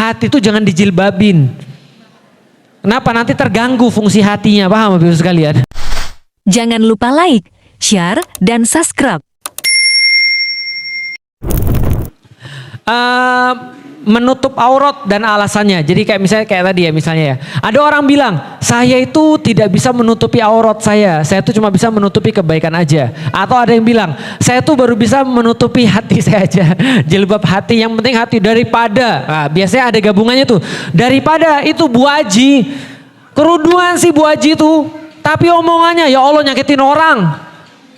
hati itu jangan dijilbabin. Kenapa? Nanti terganggu fungsi hatinya, paham Bapak Ibu sekalian? Jangan lupa like, share, dan subscribe. Menutup aurat dan alasannya. Jadi kayak misalnya kayak tadi ya, misalnya ya. Ada orang bilang, saya itu tidak bisa menutupi aurat saya itu cuma bisa menutupi kebaikan aja. Atau ada yang bilang, saya tuh baru bisa menutupi hati saya aja. Jilbab hati, yang penting hati daripada. Nah, biasanya ada gabungannya tuh. Daripada itu Bu Haji. Keruduan sih Bu Haji itu. Tapi omongannya, ya Allah nyakitin orang.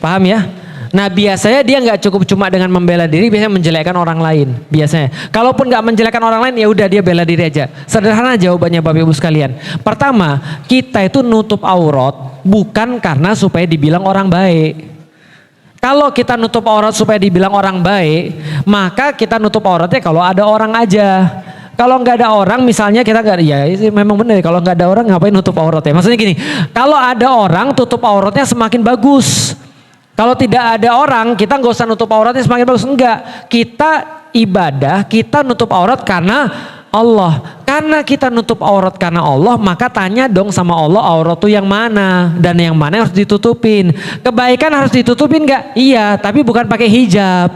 Paham ya? Nah biasanya dia nggak cukup cuma dengan membela diri, biasanya menjelekkan orang lain biasanya. Kalaupun nggak menjelekkan orang lain, ya udah dia bela diri aja. Sederhana jawabannya Bapak Ibu sekalian. Pertama, kita itu nutup aurat bukan karena supaya dibilang orang baik. Kalau kita nutup aurat supaya dibilang orang baik, maka kita nutup auratnya kalau ada orang aja. Kalau nggak ada orang, misalnya kita nggak, ya memang benar. Kalau nggak ada orang ngapain nutup auratnya? Maksudnya gini, kalau ada orang tutup auratnya semakin bagus. Kalau tidak ada orang, kita nggak usah nutup auratnya semakin bagus. Enggak, kita ibadah, kita nutup aurat karena Allah. Karena kita nutup aurat karena Allah, maka tanya dong sama Allah, aurat itu yang mana dan yang mana harus ditutupin. Kebaikan harus ditutupin nggak? Iya, tapi bukan pakai hijab.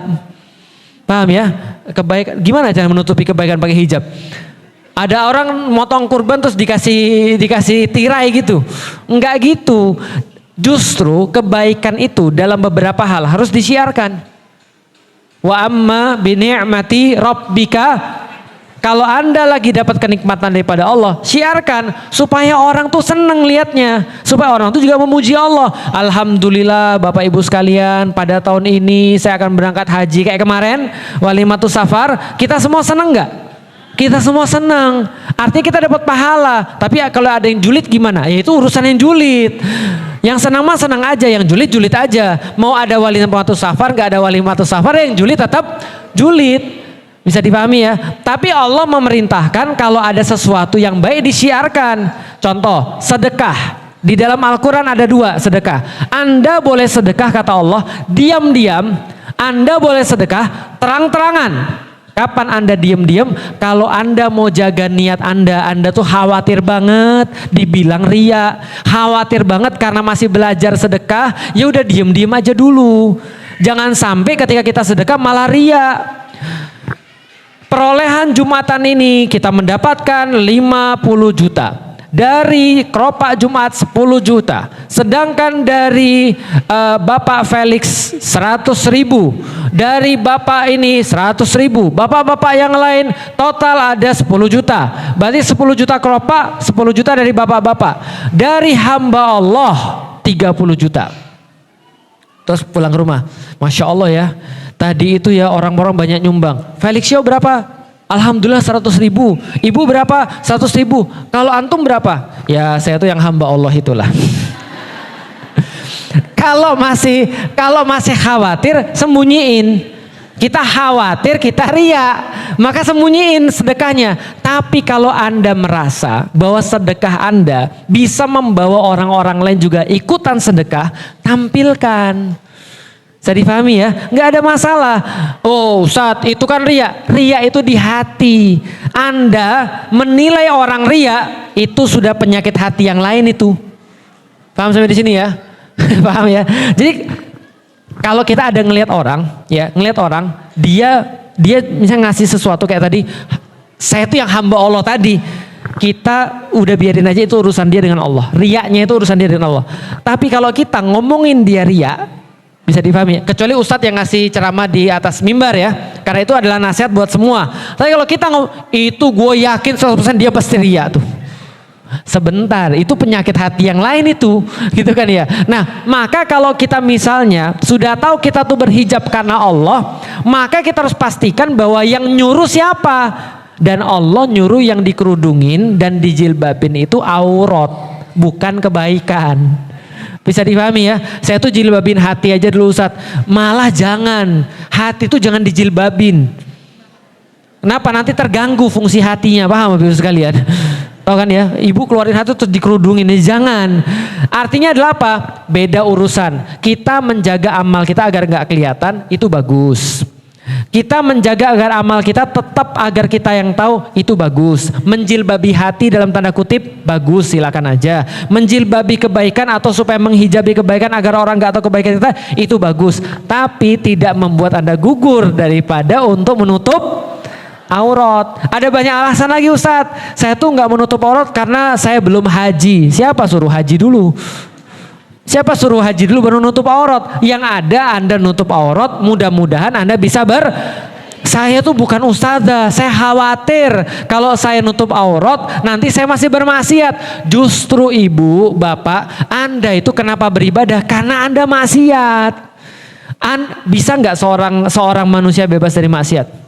Paham ya? Kebaikan gimana cara menutupi kebaikan pakai hijab? Ada orang motong kurban terus dikasih tirai gitu. Enggak gitu. Justru kebaikan itu dalam beberapa hal harus disiarkan. Wa amma bi ni'mati rabbika. Kalau Anda lagi dapat kenikmatan daripada Allah, siarkan supaya orang tuh seneng liatnya, supaya orang tuh juga memuji Allah. Alhamdulillah Bapak Ibu sekalian, pada tahun ini saya akan berangkat haji kayak kemarin, walimatus safar. Kita semua seneng nggak? Kita semua senang. Artinya kita dapat pahala. Tapi kalau ada yang julid gimana? Ya itu urusan yang julid. Yang senang mah senang aja, yang julid julid aja. Mau ada walimatus safar, nggak ada walimatus safar, yang julid tetap julid. Bisa dipahami ya. Tapi Allah memerintahkan kalau ada sesuatu yang baik disiarkan. Contoh, sedekah. Di dalam Al-Quran ada 2 sedekah. Anda boleh sedekah kata Allah diam-diam. Anda boleh sedekah terang-terangan. Kapan Anda diam-diam? Kalau Anda mau jaga niat Anda tuh khawatir banget dibilang ria, khawatir banget karena masih belajar sedekah, ya udah diam-diam aja dulu. Jangan sampai ketika kita sedekah malah ria. Perolehan Jumatan ini kita mendapatkan 50 juta. Dari keropak Jumat 10 juta. Sedangkan dari Bapak Felix 100.000. Dari Bapak ini 100.000. Bapak-bapak yang lain total ada 10 juta. Berarti 10 juta keropak, 10 juta dari bapak-bapak. Dari hamba Allah 30 juta. Terus pulang ke rumah. Masya Allah ya. Tadi itu ya orang-orang banyak nyumbang. Felix Show berapa? Alhamdulillah 100.000. Ibu berapa? 100.000. Kalau antum berapa? Ya saya tuh yang hamba Allah itulah. Kalau masih khawatir, sembunyiin. Kita khawatir, kita ria, maka sembunyiin sedekahnya. Tapi kalau Anda merasa bahwa sedekah Anda bisa membawa orang-orang lain juga ikutan sedekah, tampilkan. Bisa dipahami ya, nggak ada masalah. Oh Ustaz, itu kan ria. Ria itu di hati. Anda menilai orang ria, itu sudah penyakit hati yang lain itu. Paham sampai di sini ya? Paham ya? Jadi kalau kita ada ngelihat orang, dia misalnya ngasih sesuatu kayak tadi, saya itu yang hamba Allah tadi. Kita udah biarin aja, itu urusan dia dengan Allah. Riaknya itu urusan dia dengan Allah. Tapi kalau kita ngomongin dia ria, bisa dipahami, kecuali Ustadz yang ngasih ceramah di atas mimbar ya, karena itu adalah nasihat buat semua. Tapi kalau kita itu gue yakin 100% dia pasti ria tuh. Sebentar, itu penyakit hati yang lain itu, gitu kan ya. Nah, maka kalau kita misalnya sudah tahu kita tuh berhijab karena Allah, maka kita harus pastikan bahwa yang nyuruh siapa. Dan Allah nyuruh yang dikerudungin dan dijilbabin itu aurat, bukan kebaikan. Bisa dipahami ya, saya tuh jilbabin hati aja dulu Ustadz. Malah jangan, hati tuh jangan dijilbabin. Kenapa? Nanti terganggu fungsi hatinya, paham Bapak Ibu sekalian? Tahu kan ya, ibu keluarin hati terus dikerudungin, jangan. Artinya adalah apa? Beda urusan. Kita menjaga amal kita agar nggak kelihatan, itu bagus. Kita menjaga agar amal kita tetap agar kita yang tahu itu bagus. Menjilbabi hati dalam tanda kutip bagus, silakan aja. Menjilbabi kebaikan atau supaya menghijabi kebaikan agar orang nggak tahu kebaikan kita itu bagus. Tapi tidak membuat Anda gugur daripada untuk menutup aurat. Ada banyak alasan lagi Ustadz. Saya tuh nggak menutup aurat karena saya belum haji. Siapa suruh haji dulu? Siapa suruh haji dulu baru nutup aurat? Yang ada Anda nutup aurat, mudah-mudahan Anda bisa saya tuh bukan ustazah, saya khawatir kalau saya nutup aurat nanti saya masih bermaksiat. Justru ibu, bapak, Anda itu kenapa beribadah? Karena Anda maksiat. Bisa nggak seorang manusia bebas dari maksiat?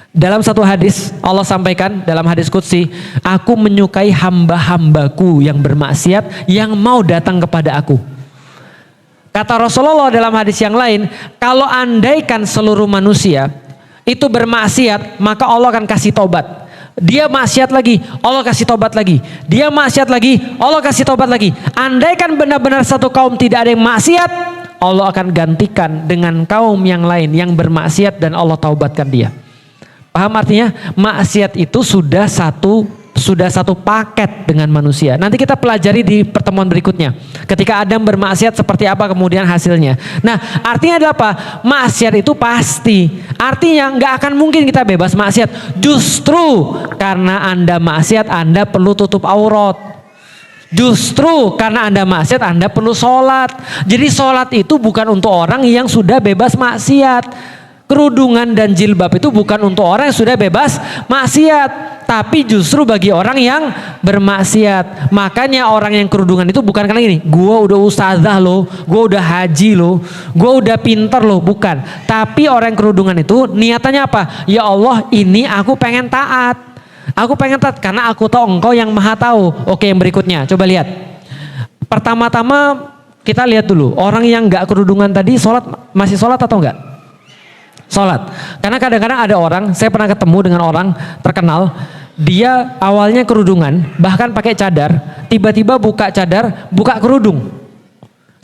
Dalam satu hadis Allah sampaikan dalam hadis qudsi, aku menyukai hamba-hambaku yang bermaksiat yang mau datang kepada aku. Kata Rasulullah dalam hadis yang lain, kalau andaikan seluruh manusia itu bermaksiat, maka Allah akan kasih tobat. Dia maksiat lagi, Allah kasih tobat lagi. Dia maksiat lagi, Allah kasih tobat lagi. Andaikan benar-benar satu kaum tidak ada yang maksiat, Allah akan gantikan dengan kaum yang lain yang bermaksiat dan Allah taubatkan dia. Paham artinya? Maksiat itu sudah satu paket dengan manusia. Nanti kita pelajari di pertemuan berikutnya. Ketika Adam bermaksiat seperti apa kemudian hasilnya. Nah, artinya adalah apa? Maksiat itu pasti. Artinya nggak akan mungkin kita bebas maksiat. Justru karena Anda maksiat, Anda perlu tutup aurat. Justru karena Anda maksiat, Anda perlu sholat. Jadi sholat itu bukan untuk orang yang sudah bebas maksiat. Kerudungan dan jilbab itu bukan untuk orang yang sudah bebas maksiat, tapi justru bagi orang yang bermaksiat. Makanya orang yang kerudungan itu bukan karena ini, gue udah ustazah loh, gue udah haji loh, gue udah pinter loh, bukan. Tapi orang yang kerudungan itu niatannya apa? Ya Allah, ini aku pengen taat. Aku pengen taat karena aku tahu Engkau yang Maha tahu. Oke, yang berikutnya, coba lihat. Pertama-tama kita lihat dulu, orang yang nggak kerudungan tadi masih sholat atau enggak? Sholat. Karena kadang-kadang ada orang, saya pernah ketemu dengan orang terkenal, dia awalnya kerudungan, bahkan pakai cadar, tiba-tiba buka cadar, buka kerudung.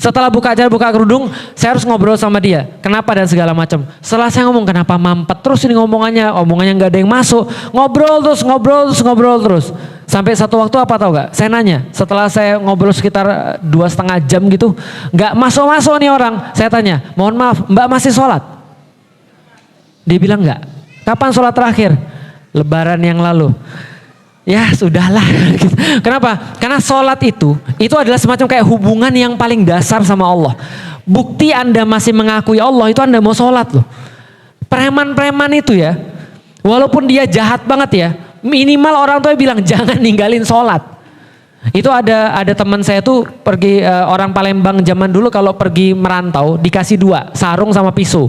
Setelah buka cadar, buka kerudung, saya harus ngobrol sama dia. Kenapa dan segala macam. Setelah saya ngomong, kenapa mampet terus ini omongannya nggak ada yang masuk. Ngobrol terus. Sampai satu waktu apa tahu gak? Saya nanya, setelah saya ngobrol sekitar 2,5 jam gitu, nggak masuk nih orang. Saya tanya, mohon maaf, Mbak masih sholat? Dia bilang enggak. Kapan sholat terakhir? Lebaran yang lalu. Ya sudahlah. Kenapa? Karena sholat itu adalah semacam kayak hubungan yang paling dasar sama Allah. Bukti Anda masih mengakui Allah itu Anda mau sholat loh. Preman-preman itu ya, walaupun dia jahat banget ya, minimal orang tua bilang jangan ninggalin sholat. Itu ada teman saya tuh pergi orang Palembang zaman dulu kalau pergi merantau dikasih 2, sarung sama pisau.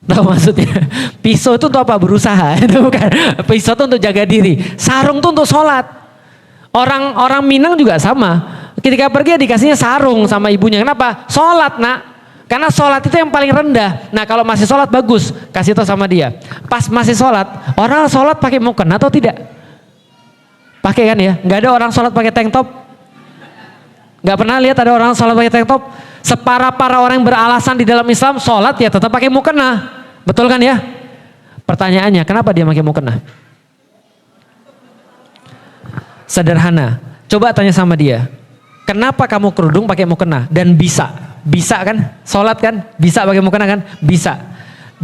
Tahu maksudnya? Pisau itu untuk apa? Berusaha. Itu bukan. Pisau itu untuk jaga diri. Sarung itu untuk sholat. Orang Minang juga sama. Ketika pergi dikasihnya sarung sama ibunya. Kenapa? Sholat nak. Karena sholat itu yang paling rendah. Nah kalau masih sholat bagus. Kasih itu sama dia. Pas masih sholat. Orang sholat pakai mukena atau tidak? Pakai kan ya? Gak ada orang sholat pakai tank top? Gak pernah lihat ada orang sholat pakai tank top? Para orang yang beralasan di dalam Islam sholat ya tetap pakai mukena. Betul kan ya? Pertanyaannya, kenapa dia pakai mukena? Sederhana. Coba tanya sama dia. Kenapa kamu kerudung pakai mukena? Dan bisa. Bisa kan? Sholat kan? Bisa pakai mukena kan? Bisa.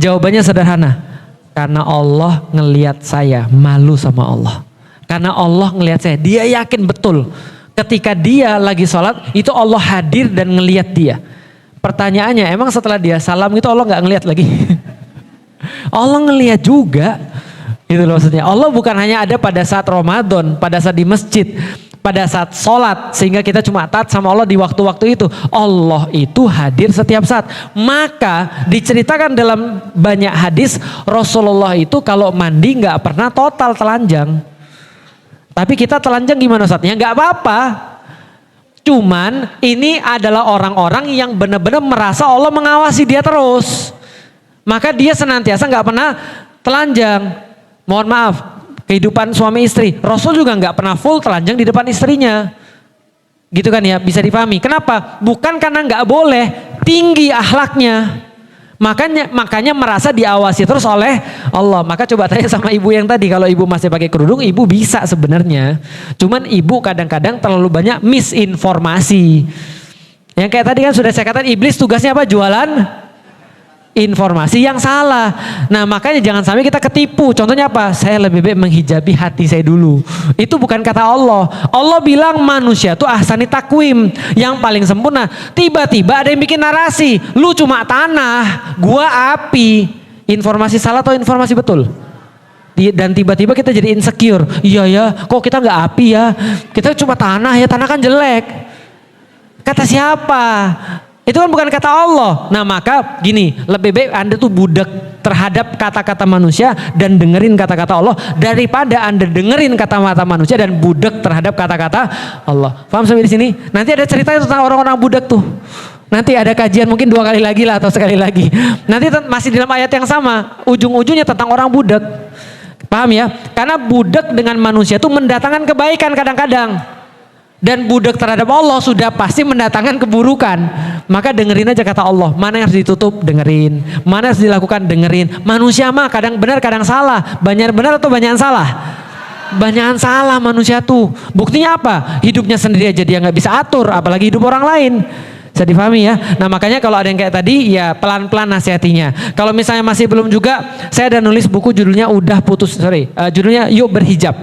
Jawabannya sederhana. Karena Allah ngelihat saya malu sama Allah. Karena Allah ngelihat saya. Dia yakin betul. Ketika dia lagi sholat, itu Allah hadir dan ngelihat dia. Pertanyaannya, emang setelah dia salam itu Allah nggak ngelihat lagi? Allah ngelihat juga. Itu loh maksudnya. Allah bukan hanya ada pada saat Ramadan, pada saat di masjid, pada saat sholat, sehingga kita cuma taat sama Allah di waktu-waktu itu. Allah itu hadir setiap saat. Maka diceritakan dalam banyak hadis, Rasulullah itu kalau mandi nggak pernah total telanjang. Tapi kita telanjang gimana Ustaz? Ya nggak apa-apa. Cuman ini adalah orang-orang yang benar-benar merasa Allah mengawasi dia terus. Maka dia senantiasa nggak pernah telanjang. Mohon maaf, kehidupan suami istri. Rasul juga nggak pernah full telanjang di depan istrinya. Gitu kan ya, bisa dipahami. Kenapa? Bukan karena nggak boleh, tinggi akhlaknya. Makanya merasa diawasi terus oleh Allah. Maka coba tanya sama ibu yang tadi, kalau ibu masih pakai kerudung, ibu bisa sebenarnya. Cuman ibu kadang-kadang terlalu banyak misinformasi. Yang kayak tadi kan sudah saya katakan, iblis tugasnya apa? Jualan informasi yang salah. Nah makanya jangan sampai kita ketipu. Contohnya apa? Saya lebih baik menghijabi hati saya dulu. Itu bukan kata Allah. Allah bilang manusia tuh ahsani takwim, yang paling sempurna. Tiba-tiba ada yang bikin narasi, lu cuma tanah, gua api. Informasi salah atau informasi betul? Dan tiba-tiba kita jadi insecure. Iya ya, kok kita nggak api ya? Kita cuma tanah ya, tanah kan jelek. Kata siapa? Itu kan bukan kata Allah. Nah maka gini, lebih baik Anda tuh budak terhadap kata-kata manusia dan dengerin kata-kata Allah, daripada Anda dengerin kata-kata manusia dan budak terhadap kata-kata Allah. Paham sampai di sini? Nanti ada cerita tentang orang-orang budak tuh. Nanti ada kajian mungkin 2 kali lagi lah atau sekali lagi. Nanti masih dalam ayat yang sama, ujung-ujungnya tentang orang budak. Paham ya? Karena budak dengan manusia itu mendatangkan kebaikan kadang-kadang. Dan budak terhadap Allah sudah pasti mendatangkan keburukan. Maka dengerin aja kata Allah. Mana yang harus ditutup? Dengerin. Mana yang harus dilakukan? Dengerin. Manusia mah kadang benar kadang salah. Banyak benar atau banyak salah? Banyak salah manusia tuh. Buktinya apa? Hidupnya sendiri aja dia nggak bisa atur, apalagi hidup orang lain. Bisa dipahami ya. Nah makanya kalau ada yang kayak tadi, ya pelan-pelan nasihatinya. Kalau misalnya masih belum juga, saya ada nulis buku judulnya judulnya Yuk Berhijab.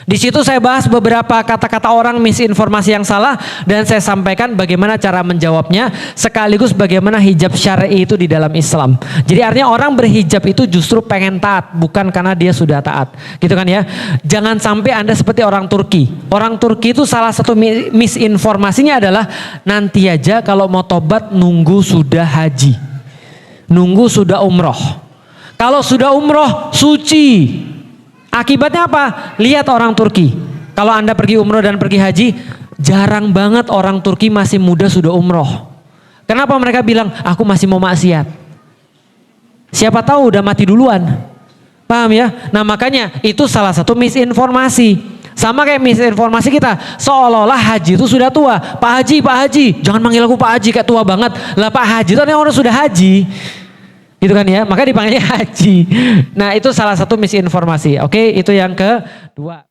Di situ saya bahas beberapa kata-kata orang misinformasi yang salah, dan saya sampaikan bagaimana cara menjawabnya, sekaligus bagaimana hijab syar'i itu di dalam Islam. Jadi artinya orang berhijab itu justru pengen taat, bukan karena dia sudah taat. Gitu kan ya. Jangan sampai Anda seperti orang Turki. Orang Turki itu salah satu misinformasinya adalah nanti aja kalau mau tobat nunggu sudah haji. Nunggu sudah umroh. Kalau sudah umroh suci. Akibatnya apa? Lihat orang Turki. Kalau Anda pergi umroh dan pergi haji, jarang banget orang Turki masih muda sudah umroh. Kenapa mereka bilang, aku masih mau maksiat? Siapa tahu udah mati duluan. Paham ya? Nah makanya itu salah satu misinformasi. Sama kayak misinformasi kita, seolah-olah haji itu sudah tua. Pak Haji, jangan manggil aku Pak Haji kayak tua banget. Lah Pak Haji itu orang sudah haji. Gitu kan ya, maka dipanggilnya haji. Nah itu salah satu misinformasi. Oke, itu yang kedua.